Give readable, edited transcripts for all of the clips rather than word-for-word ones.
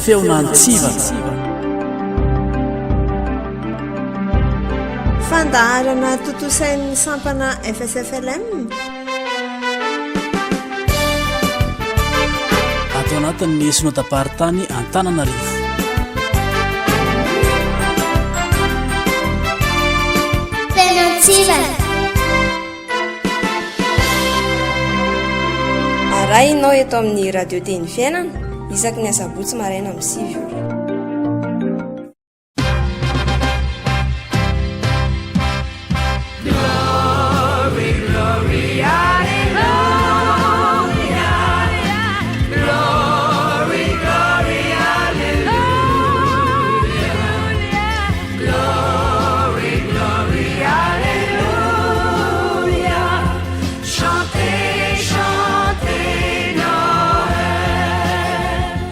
feonantsivana fandaharana totosain'ny sampana FSFLM atao anatin'ny sinodaparitany Antananarivo. feonantsivana arahinao eto amin'ny radio teny fiainana isaky ny asabotsy maraina amin'ny 7 ora.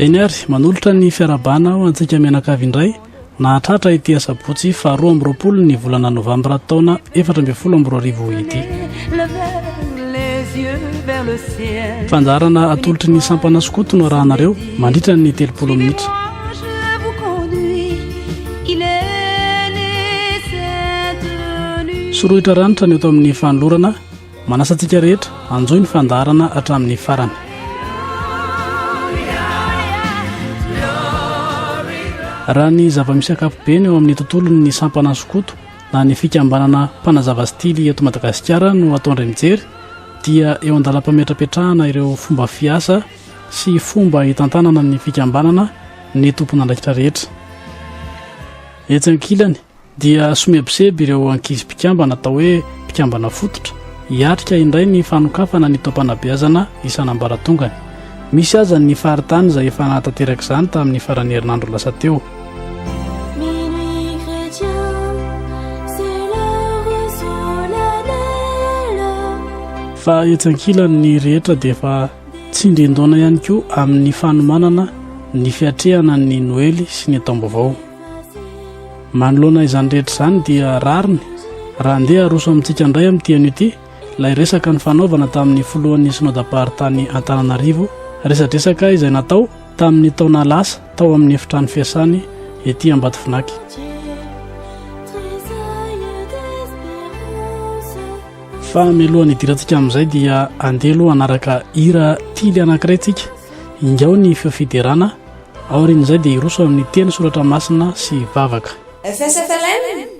Eny ary manolotra ny fiarabana ho antsika mianakavy indray nahatratra ity asabotsy 2 ny volana Novambra taona 2012 ity. Fandarana atolotry ny sampana skoto no rahanareo mandritra ny 30 minitra. Sorohitra ranitra ny eto amin'ny fanolorana manasantsika rehetra anjoy ny fandarana hatramin'ny farany. Raha ny zava-misy akapobe eo amin'ny tontolon'ny ny sampana skoto na ny fikambanana mpanazava stily eto Madagasikara no ataondray mijery dia eo andalam-pametrapetrahana ireo fomba fiasa sy fomba hitantanana ny fikambanana ny tompon'andraikitra rehetra. Etsy ankilany dia somebiseby ireo ankizy mpikambana atao hoe mpikambana fototra hiatrika indray ny fanokafana ny tompanabeazana isanambaratongany. Misy aza ny faharitany izay efa nahatanteraka izany tamin'ny farany herinandro lasa teo. Fa etsy ankilany ny rehetra dia efa tsindrin-doana ihany koa amin'ny fanomanana ny fiatrehana ny Noely sy ny taom-baovao. Manoloana izany rehetra izany dia rariny raha andeha aroso amintsika indray amin'ity an'ity ilay resaka ny fanaovana tamin'ny foloan'ny sinodaparitany Antananarivo, resadresaka izay natao tamin'ny taona lasa tao amin'ny efitrano fiasany ety Ambatofinaky. Fa mialohan'ny hidirantsika amin'izay dia andelo anaraka hira tily anankiray tsika ingao ny feofiderana aorin'izay dia iroso amin'ny teny soratra masina sy vavaka. FSFLM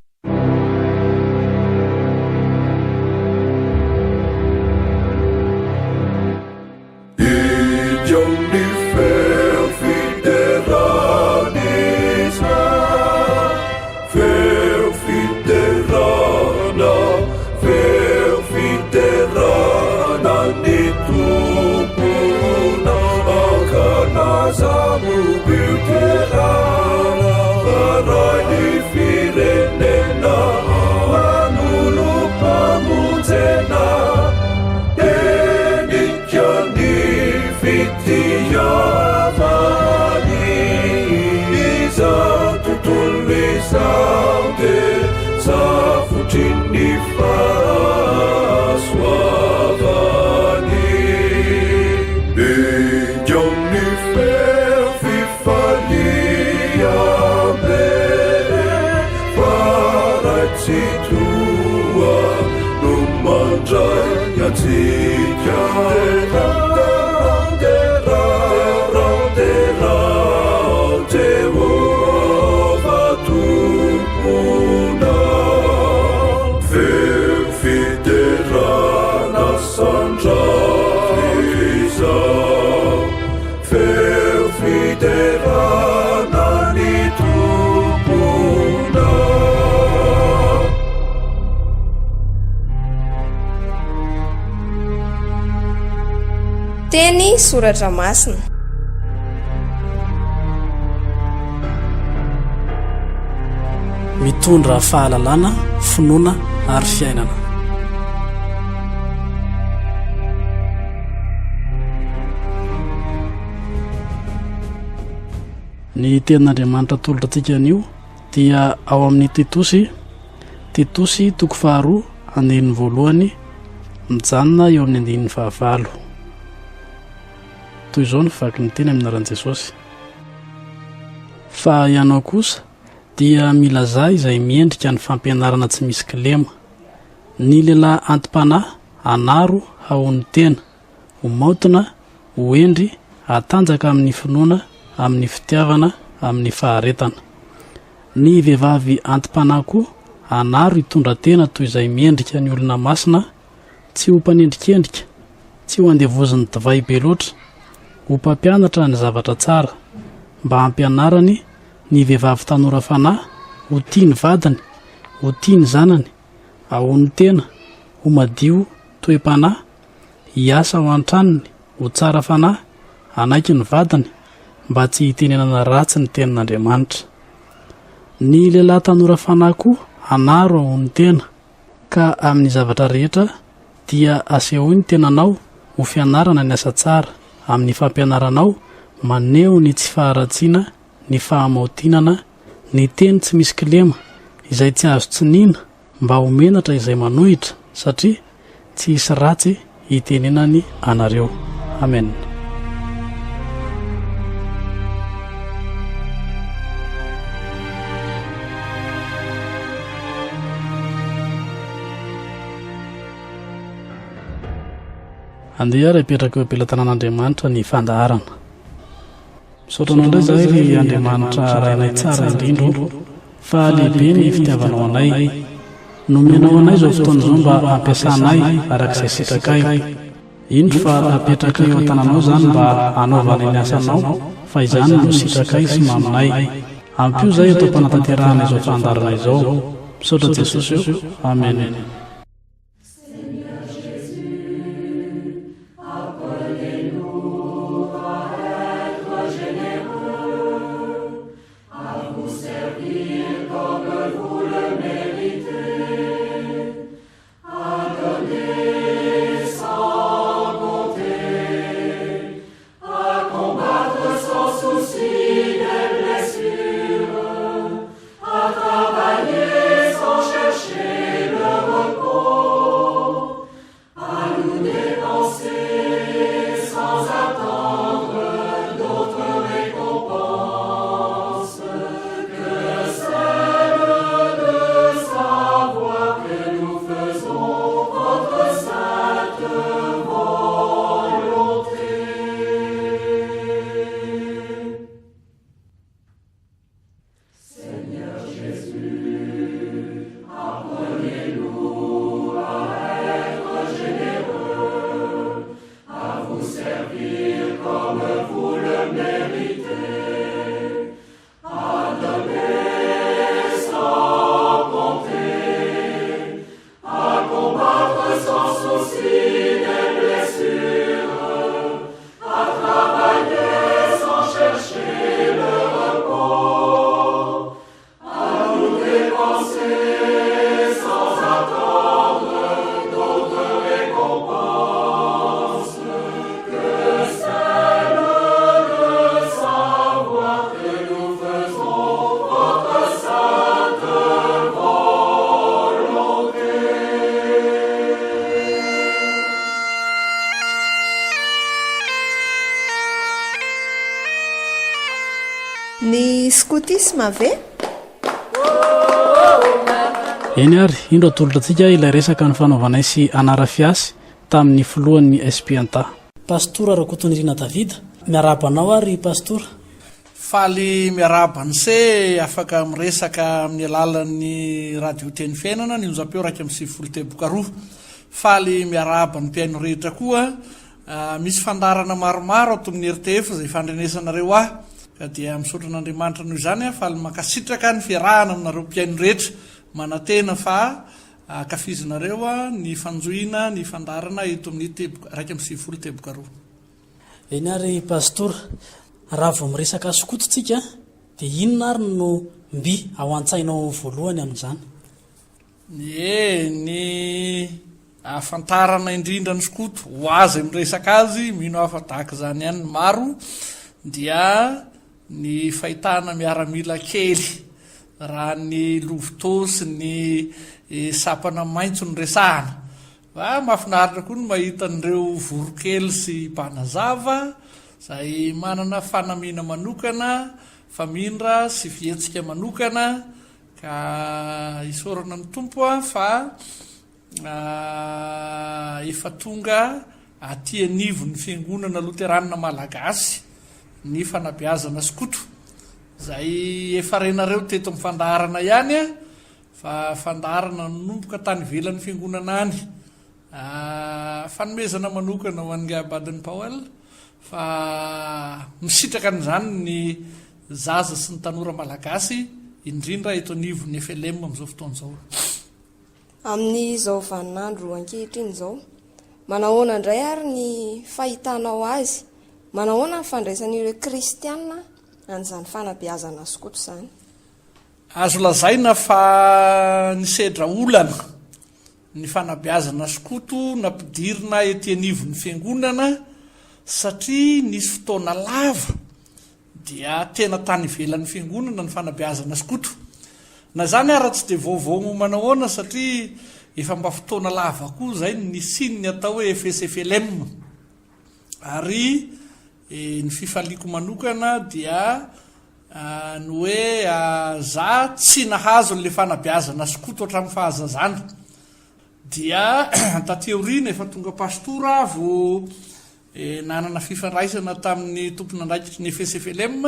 teny soratra masina. Mitondra fahalalana, finoana ary fiainana. Ny tenin'Andriamanitra tolotra antsika anio dia ao amin'ny Titosy 2:2 andininy voalohany mijanona eo amin'ny andininy 9. Toy izao ny vaky ny teny amin'ny anaran'i Jesosy. fa ianao kosa dia milazà izay miendrika ny fampianarana tsy misy kilema. Ny lehilahy antim-panahy anaro haony tena, ho maotona, ho endry, hatanjaka amin'ny finoana, amin'ny fitiavana, amin'ny faharetana. Ny vehivavy antim-panahy koa anaro hitondra tena toy izay miendrika ny olona masina, tsy ho mpanendrikendrika, tsy ho andevoziny divay be loatra, ho mpampianatra ny zavatra tsara, mba hampianarany ny vehivavy tanora fanahy ho tia ny vadiny, ho tia ny zanany, ahony tena, ho madio toe-panahy, hiasa ho an-tranony, ho tsara fanahy, hanaiky ny vadiny, mba tsy hitenenana ratsy ny tenin'Andriamanitra. Ny lehilahy tanora fanahy koa anaro ahony tena, ka amin'ny zavatra rehetra dia asehoy ny tenanao ho fianarana ny asa tsara, amin'ny fampianaranao maneho ny tsy faharatsiana, ny fahamaotinana, ny teny tsy misy kilema izay tsy azo tsiniana, mba ho menatra izay manohitra, satria tsy hisy ratsy hitenenany anareo. Amen. Andeha ary apetraka eo ampelantanan'Andriamanitra ny fandaharana. Misaotranao indray izahay ry Andriamanitra rainay tsara indrindro, fa lehibe ny fitiavanao anay. Nomenao anay izao fotoana izao mba ampiasanay arak'izay sitrakay. Indro fa apetraka eo an-tananao izany mba hanaovana ny asanao, fa izany no sitrakay sy maminay. Ampio izay atao mpanatanterahana izao fandarana izao. Misaotra Jesosy eo. Amen. Ny scoutisme ve? Eny ary, indro atolotra antsika ilay resaka ny fanaovanay sy anara-fiasy tamin'ny filohan'ny espianta. Pastora Rakotonirina Davida, miarabanao ary pastora. Faly miarabany se afaka miresaka amin'ny alalan'ny radio teny fiainana ny onjam-peo raika amin'ny 70 tebokaroa. Faly miarabany mpiaino rehetra koa, misy fandarana maromaro ato amin'ny RTF izay fandrenesanareo ahy. Ka dia misaotra an'Andriamanitra noho izany faly makasitraka ny fiarahana aminareo mpiaino rehetra, manantena fa akafizinareo ny fanjoina ny fandarana eto amin'ny raika amin'ny 70 tebokaroa. Eny ary pastora, raha vao miresaka skototsika dia inona ary no mby ao an-tsainao voalohany amin'izany? Ny afantarana indrindra ny skoto ho azy miresaka azy, mino hafa tahaka izany ihany maro, dia ny fahitana miaramila kely, raha ny lovitô sy ny sapana maintso ny resahana. Fa mahafinaritra koa ny mahita an'ireo vorokely sy mpanazava izay manana fanamiana manokana famindra sy fihetsika manokana ka isorana ny tompo fa efa tonga aty anivo ny fiangonana loteranina malagasy ny fanabeazana skoto zay efa renareo teto amin'ny fandaharana ihany fa fandaharana nomboka tany velan'ny fiangonana any fanomezana manokana ho an'ga Baden Powell fa misitraka n'izany ny zaza sy ny tanora malagasy indrindra eto anivo ny FLM amin'izao fotoan'izao. Amin'izao vaninandro ankehitriny izao manahoana indray ary ny fahitanao azy, manahoana ny fandraisan'ireo kristianina an'izany fanabeazana skoto izany? Azo lazaina fa nisedra olana ny fanabeazana skoto nampidirina ety anivo ny fiangonana satria nisy fotoana lava dia tena tany ivelan'ny fiangonana ny fanabeazana skoto. Na zany ara tsy dia vaovao manahoana satria efa mba fotoana lava koa zay ny sininy atao hoe FSFLM ary ny fifaliako manokana dia ny hoe za tsy nahazo n'le fanabeazana skoto hatramin'ny fahazazana dia tateorina efa tonga pastora vo nanana fifandraisana tamin'ny tompon'andraikitry ny FSFLM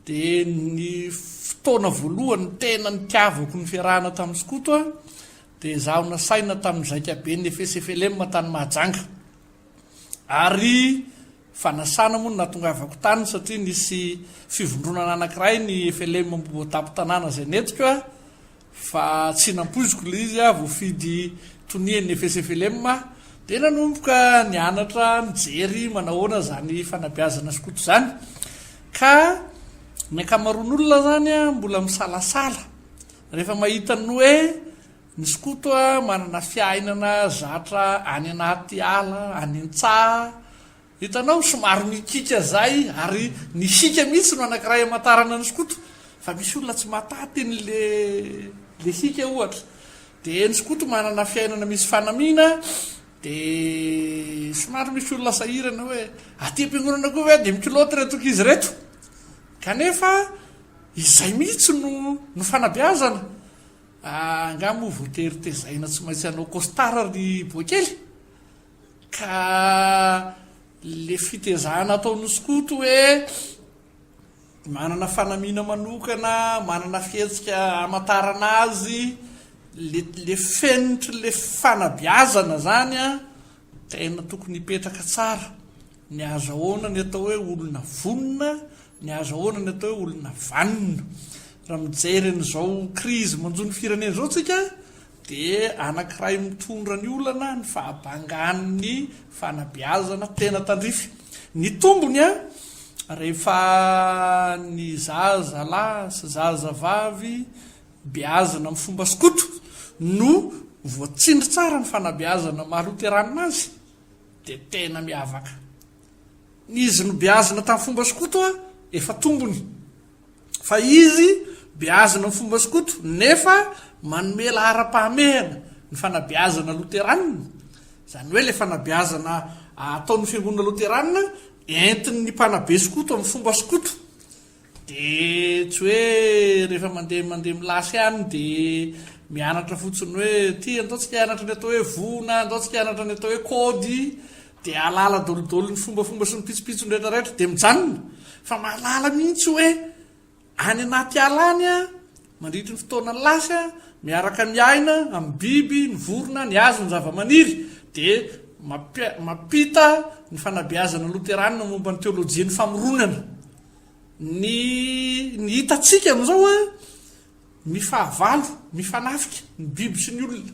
dia ny fotoana voalohany tena nitiavako ny fiarahana tamin'ny skoto dia zaho nasaina tamin'ny zaikabe ny FSFLM tany Mahajanga ary fanasana moa natongavako tany satria nisy fivondronana anankiray ny FLM mboatapo-tanàna zay netiko fa tsy nampoiziko le izy voafidy tonian'ny FSFLM dia nanomboka nianatra nijery manahoana zany fanabeazana skoto zany ka ny akamaroan'olona zany mbola misalasala rehefa mahita ny hoe ny skoto manana fiainana zatra any anaty ala any an-tsaha hitanao somary mikika zay ary ny hika mihitsy no anankiray amantarana ny skoto fa misy olona tsy mataty n'le hika ohatra dia ny skoto manana fiainana misy fanamina dia somary misy olona sahirana hoe aty am-piangonana koa hoe dia mikiloty retoko izy reto kanefa izay mihitsy no fanabeazana angamo voateritezaina tsy maintsy anao kostara ry boakely ka le fitezahana ataon'ny skoto hoe manana fanamina manokana manana fihetsika amantarana azy le fenitry le fanabeazana zany tena tokony hipetraka tsara ny azahoana ny atao hoe olona vonona ny azahoana ny atao hoe olona vanina raha mijery n'izao krizy manjony firenena zao tsika dia anankiray mitondra ny olana ny fahabangan'ny fanabeazana tena tandrify ny tombony rehefa ny zaza lahy sy zaza vavy beazana amin'ny fomba skoto no voatsindry tsara ny fanabeazana mahaloteranina azy dia tena miavaka izy no beazana tamin'ny fomba skoto efa tombony fa izy beazana amin'ny fomba skoto nefa manomela ara-pahamehana ny fanabeazana loteranina zany hoe le fanabeazana ataon'ny fiangonana loteranina entiny ny mpanabe skoto amin'ny fomba skoto dia tsy hoe rehefa mandeha milasy any dia mianatra fotsiny hoe ty andaotsika hianatra ny atao hoe vona andaotsika hianatra ny atao hoe kody dia alala dolodolo ny fombafomba sy ny pitsopitso ny rehetrarehetra dia mijanona fa mahalala mihitsy hoe any anaty ala any mandritry ny fotoana ny lasy miaraka ny aina amin'ny biby ny vorona ny azo ny zava-maniry dia mampita ny fanabeazana loteranina momba ny teolojia ny famoronana ny hitatsika amin'izao mifahavalo mifanafika ny biby sy ny olona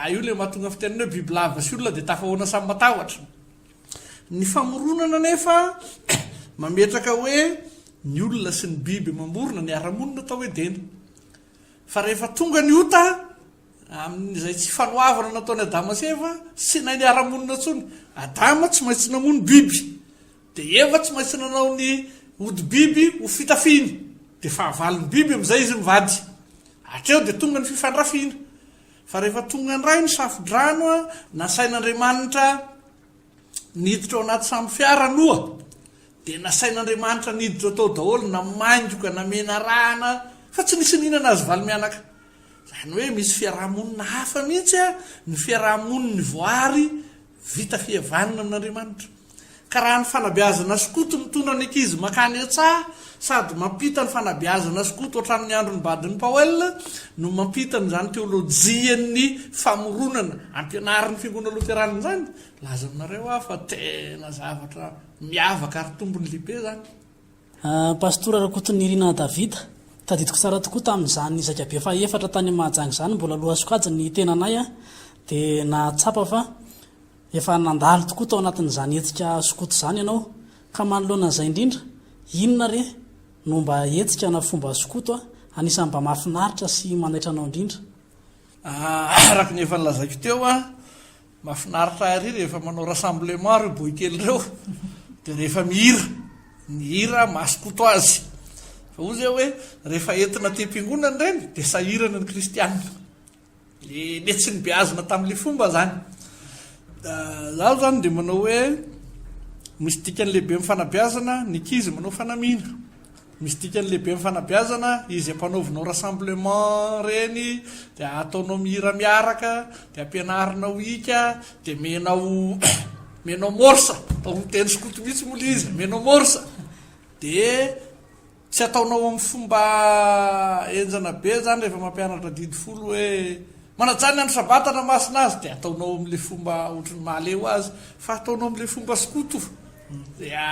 io le mahatonga fitenana hoe biby lava sy olona dia tafahoana samy matahotra ny famoronana nefa mametraka hoe ny olona sy ny biby mamorona ny aramonina atao hoe dena fa rehefa tonga ny ota amin'izay tsy fanoavana nataony Adama sy Eva sy nay ny aramonina tsony Adama tsy maintsy namono biby dia Eva tsy maintsy nanao ny ody biby ho fitafiny dia fahavalony biby amin'izay izy mivady atreo dia tonga ny fifandrafina fa rehefa tonga ny ray ny safodrano nasain'Andriamanitra niditra ao anaty samy fiara Noa dia nasain'andriamanitra niditra atao daholo na maingoka namena rana fa tsy nisy ninana azy valy mianaka zany hoe misy fiarahamonina hafa mihitsy a ny fiarahamoniny voary vita fihavanana amin'andriamanitra ka raha ny fanabeazana skoto mitondra ny ankizy makany an-tsaha sady mampita ny fanabeazana skoto ohatran'ny andro ny badin'ny Paoel no mampitany zany teolojian'ny famoronana ampianarin'ny fiangonana loterana zany laza aminareo fa tena zavatra miavaka ary tombony lehibe zany. Pastora Rakoto Nirina Davida tadidiko tsara tokoa tamin'izany zakabe fa efatra tany Mahajanga zany mbola loha sokajy ny tenanay a dia nahatsapa fa efa nandalo tokoa tao anatin'izany etsika skoto zany ianao ka manoloana an'izay indrindra inona re no mba etsika na fomba skoto anisan'ny mba mahafinaritra sy manaitra anao indrindra. Araka ny efa nilazaiko teo mahafinaritra ary rehefa manao rassemblement reo boikely reo dia rehefa mihira ny hira mahaskoto azy fa ozy hoe rehefa entina tem-piangonana reny dia sahirana ny kristianina le tsy nibeazina tamin'le fomba zany. Zaho zany dia manao hoe misy dikany lehibe amin'ny fanabeazana ny ankizy manao fanamiana, misy dikany lehibe amin'ny fanabeazana izy ampanaovinao rassemblement reny dia ataonao mihira miaraka dia ampianarinao hika dia menao morsa atao miteny skoto mihitsy mola izy menao morsa dia tsy ataonao amin'ny fomba enjana be zany rehefa mampianatra didy folo hoe manajany andro sabata na masina azy dia ataonao amin'le fomba ohatrany mahaleo azy fa ataonao amin'le fomba skoto dia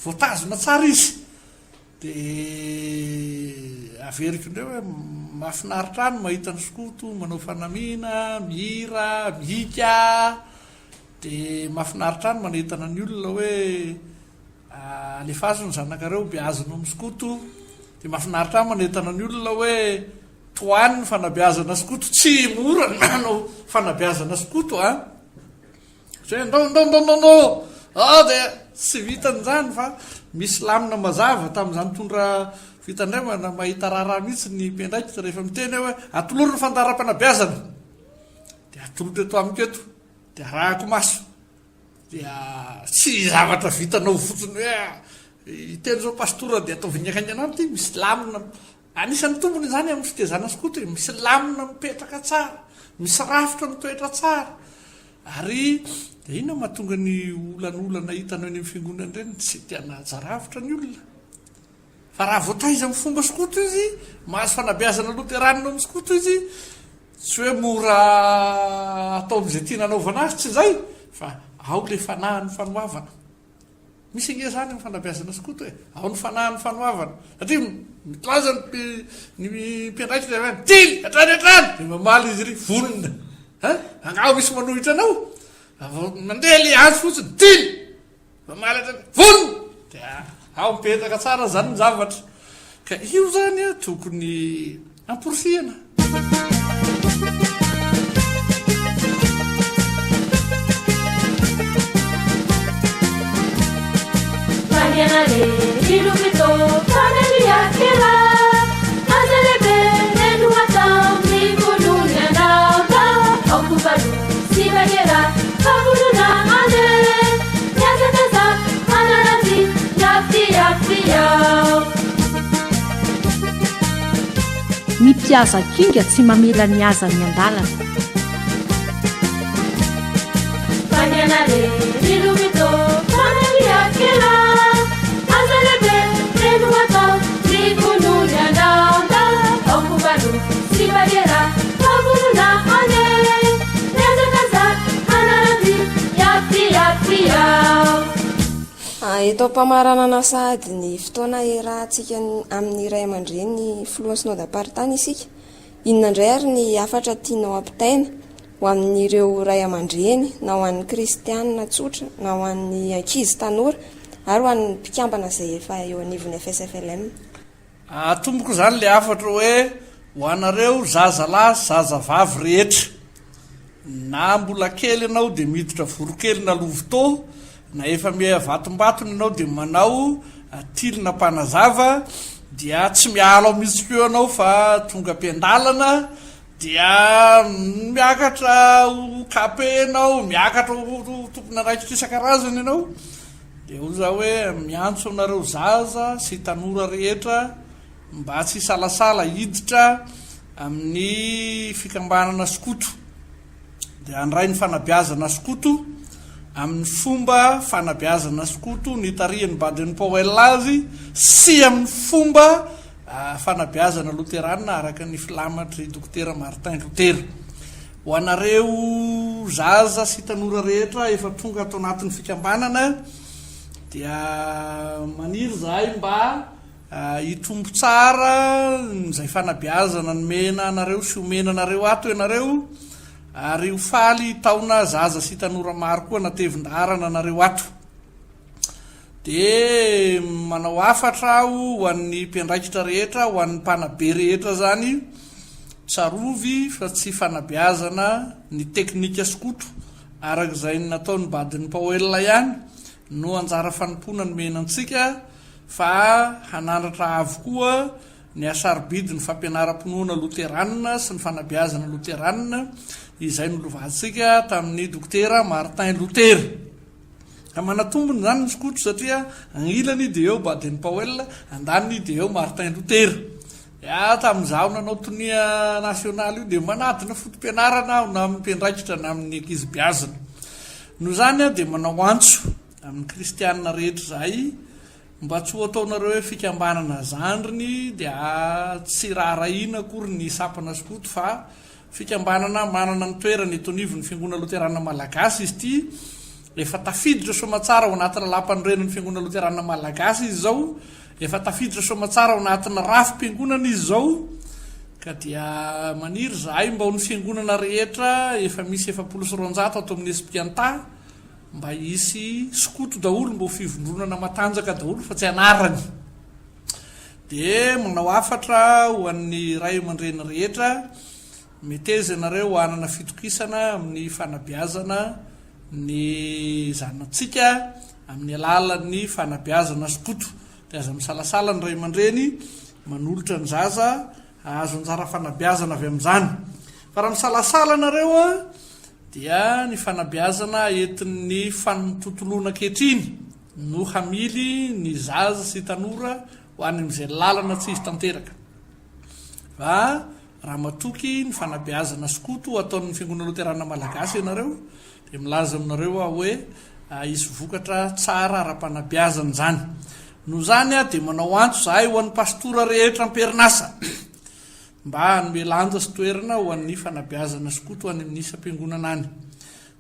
voatazona tsara izy dia averiko indreo hoe mahafinaritra any mahita ny skoto manao fanamiana mihira mihika dia mahafinaritra any manentana ny olona hoe alefaso ny zanakareo beazana amin'ny skoto dia mahafinaritra any manentana ny olona hoe toany ny fanabeazana skoto tsy mora nanao fanabeazana skoto dia tsy vitan'izany fa misy lamina mazava tamin'izany tondra fitandremana mahita raharaha mihitsy ny mpiandraikitra rehefa miteny hoe atoloro ny fandaharam-panabeazana dia atolotra eto amiketo dia arahako maso dia tsy zavatra vitanao fotsiny hoe iteny zao pastora dia atao vignakany anao ty misy lamina anisan'ny tombony zany amin'ny fitezana skoto misy lamina mipetraka tsara misy rafitra mitoetra tsara ary dia ina mahatonga ny olan'olana hitanao eny amin'ny fiangonana ireny tsy tiana hajaravitra ny olona fa raha voataiza amin'ny fomba skoto izy mahazo fanabeazana loteranina amin'ny skoto izy tsy hoe mora atao amin'izay tia nanaovana azy tsy zay fa ao le fanahy ny fanoavana misy ange zany amin'ny fanabeazana skoto ao ny fanahy ny fanoavana satria mitlaza ny mpiandraikitra tily atrany dia mamaly izy ry vonona angao misy manohitra anao mandeha le azy fotsiny tily mamaly atrany vonona dia ao mipetraka tsara zany ny zavatra ka io zany tokony amporisihana. Ny mpiasa kinga tsy mamela ny aza ny andalana. Eto mpamaranana sahady ny fotoana erahantsika amin'ny ray aman-dreny filohan'ny synodam-paritany isika. Inona indray ary ny afatra tianao ampitaina ho amin'ireo ray aman-dreny na ho an'ny kristianina tsotra na ho an'ny ankizy tanora ary ho an'ny mpikambana izay efa eo anivon'ny FSFLM. Tomboko zany le afatra hoe ho anareo zazalahy zazavavy rehetra na mbola kely ianao dia miditra vorokely na lovotô na efa miavatombatony ianao dia manao atilina mpanazava dia tsy miala ao mihitsy keo ianao fa tonga am-piandalana dia miakatra ho kape ianao miakatra ho tompona raikitra isan-karazany ianao dia ho za hoe miantso anareo zaza sy tanora rehetra mba tsy salasala hiditra amin'ny fikambanana skoto dia andray ny fanabeazana skoto amin'ny fomba fanabeazana skoto ny tariany Baden Powell azy sy amin'ny fomba fanabeazana loterana araka ny filamatry dokotera Martin Luther. Ho anareo zaza sy tanora rehetra efa tonga ato anatin'ny fikambanana dia maniry zahay mba hitombo tsara izay fanabeazana nomena anareo sy omena anareo ato ianareo ary ho faly taona zaza sy tanora maro koa natevin-darana anareo ato. Dia manao afatra aho ho an'ny mpiandraikitra rehetra, ho an'ny mpanabe rehetra zany, tsarovy fa tsy fanabeazana ny teknika skoto araka izay nataony Baden Powell ihany no anjara fanompona nomena antsika fa hanandratra avokoa ny asaribidi ny fampianaram-pinoana loteranina sy ny fanabeazana loteranina izay nolovatsika tamin'ny dokotera Martin Luther. Manatombony zany ny skoto satria agnilany dia eo Baden Powell, andaniny dia eo Martin Luther. Tamin'izaho nanao tonia nasionaly io dia manadina fotom-pianarana aho na amin'ny mpiandraikitra na amin'ny ankizy-beazana. Noho zany dia manao antso amin'ny kristianina rehetra zay mba tsy ho ataonareo hoe fikambanana zandriny dia tsy raharahiana akory ny sapana skoto fa fikambanana manana ny toerana eto anivon'ny fiangonana loterana malagasy izy ity. Efa tafiditra somatsara ao anatina lampanorenan'ny fiangonana loterana malagasy izy zao, efa tafiditra somatsara ao anatina rafim-piangonana izy zao, ka dia maniry zahay mba ho ny fiangonana rehetra efa misy 700 ato amin'ny Espianta mba hisy skoto daholo, mba ho fivondronana matanjaka daholo fa tsy anarany. Dia manao afatra ho an'ny ray aman-dreny rehetra, meteza ianareo hanana fitokisana amin'ny fanabeazana ny zanantsika amin'ny alalan'ny fanabeazana skoto. Dia aza misalasala ny ray aman-dreny manolotra ny zaza azo anjara fanabeazana avy amin'izany. Fa raha misalasala nareo dia ny fanabeazana entin'ny fanontotoloana ankehitriny no hamily ny zaza sy tanora ho any amin'izay lalana tsy izy tanteraka. Fa raha matoky ny fanabeazana skoto ataon'ny fiangonana loterana malagasy ianareo dia milaza aminareo aho hoe hisy vokatra tsara ara-panabeazana zany. Noho zany dia manao antso zahay ho an'ny pastora rehetra am-perinasa mba hanome lanja sy toerana ho an'ny fanabeazana skoto any amin'ny isam-piangonana any.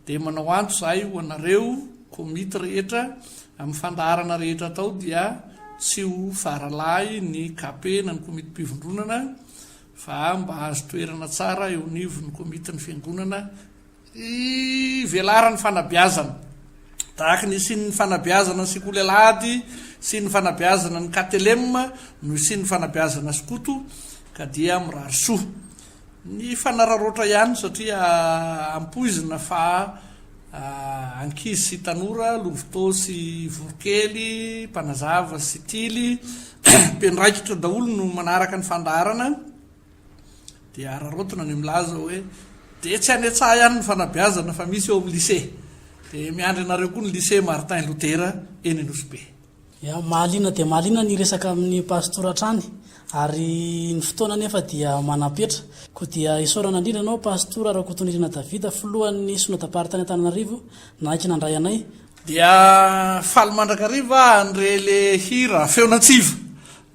Dia manao antso zahay ho anareo komity rehetra amin'ny fandaharana rehetra tao dia tsy ho faralahy ny kape na ny komity mpivondronana fa mba azo toerana tsara eo anivon'ny komity ny fiangonana velarany fanabeazana tahaka ny sy ny fanabeazana ny sikolelady sy ny fanabeazana ny KTLM no sy ny fanabeazana skoto ka dia mirary soa ny fanararoatra ihany satria ampoizina fa ankizy sy tanora lovitô sy vorokely mpanazava sy tily mpiandraikitra daholo no manaraka ny fandaharana dia ararotona ny milaza hoe dia tsy anetsah ihany ny fanabeazana fa misy eo amin'ny lycée. Dia miandry anareo koa ny lycée Martin Luther eny Anosy Be. Mahaliana dia mahaliana ny resaka amin'ny pastora trany ary ny fotoana nefa dia manapetra ko dia isaorana indrindra anao pastora Rakotonirina Davida filohan'ny sonadaparitany Antananarivo naiky nandray anay dia faly mandrakariva andre le hira feonatsiva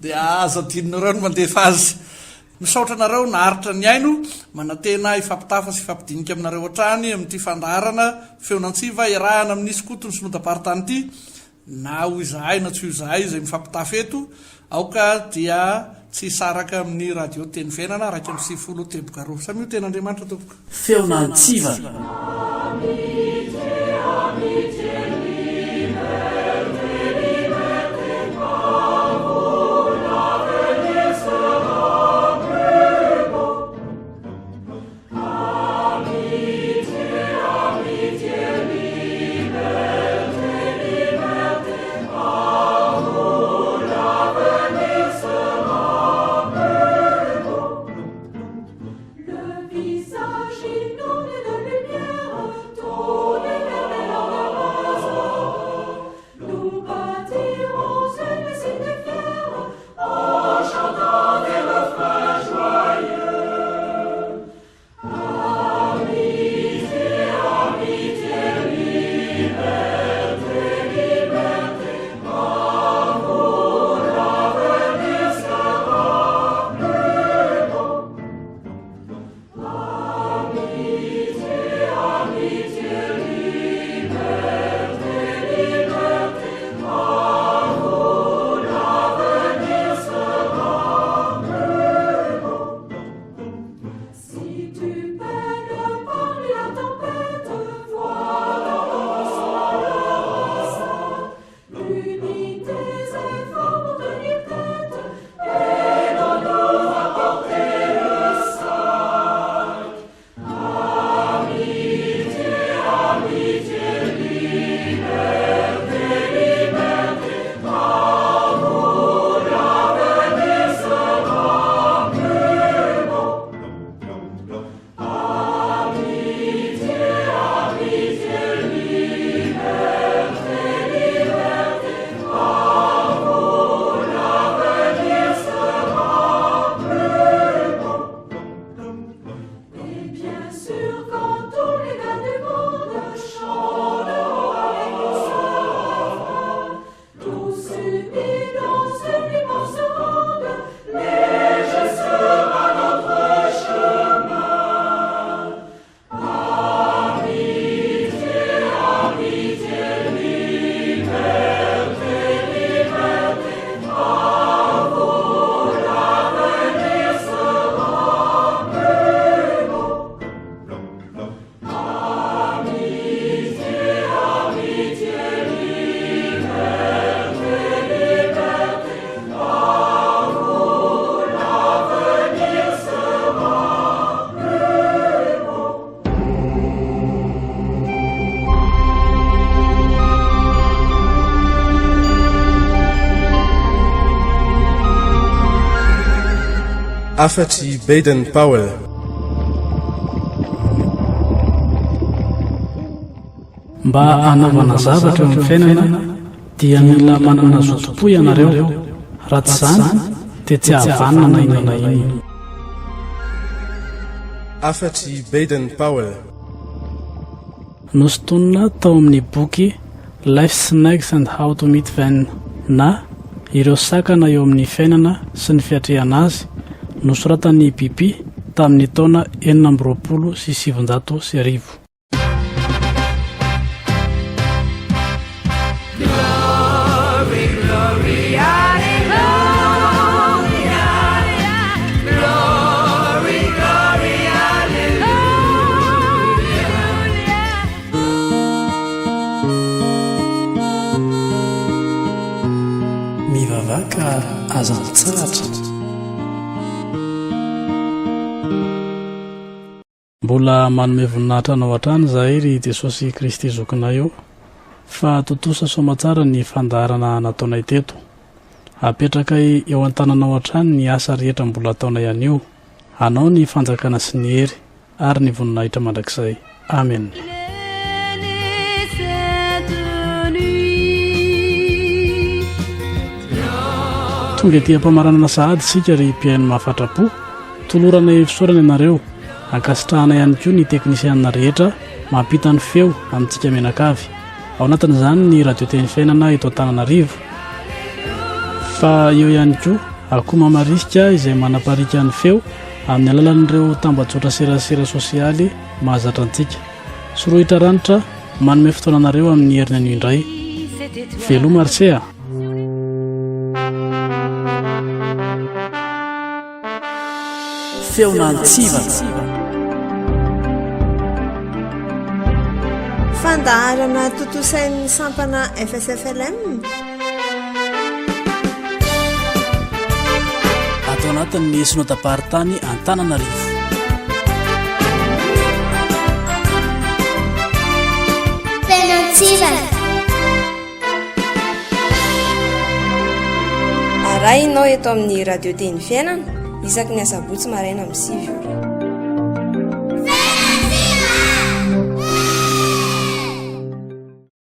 dia azadinareo no mandefa azy. Misaotra nareo naharitra ny aino manantena ifampitafa sy ifampidinika aminareo hatrany amin'ity fandaharana feonantsiva iarahana amin'ny skoto ny sonadaparitany ity na ho izahay na tsy ho izahay izay mifampitafa eto aoka dia tsy saraka amin'ny radio teny fiainana raika amin'ny 90 teboka roa samio ten'Andriamanitra tompoko feonantsiva. Visage inondé de lumière, ton afatry Baden Powell. Mba hanaovana zavatra eo amin'ny fiainana dia mila manana zotom-po ianareo, raha tsy izany dia tsy havanana na inona na inona. Afatry Baden Powell. Nosotonina tao amin'ny boky Life Snakes and How to Meet Them na ireo sakana eo amin'ny fiainana sy ny fiatrehana azy, nosoratan'ny Biby tamin'ny taona 1970. Mivavaka azantsaratra. Mbola manome voninahitra anao hatrany zahay ry Jesosy Kristy zokinay eo, fa totosa soamatsara ny fandaharana nataonay teto. Apetraka eo an-tananao hatrany ny asa rehetra mbola ataonay ihany io. Anao ny fanjakana sy ny hery ary ny voninahitra mandrakizay. Amen. Tonga ety ampamaranana sahady sika ry mpiaino mahafatra-po, tolorana fisaorana ianareo, ankasitrahana ihany koa ny teknisianina rehetra mampita ny feo amintsika menakavy. Ao anatin'izany ny radio teny fiainana eto Antananarivo. Fa eo ihany koa akoma marisika izay manaparika ny feo amin'ny alalan'ireo tambajotra serasera sosialy mahazatra antsika. Sorohitra ranitra manome fotoananareo amin'ny heriny anio indray. Veloma Arsea. Feonantsivana. Fandaharana totosain'ny sampana FSFLM. Atao anatin'ny Synodam-paharitany Antananarivo. Feonantsivana. Arahinao eto amin'ny radio teny fiainana isaky ny asabotsy maraina amin'ny 7 ora.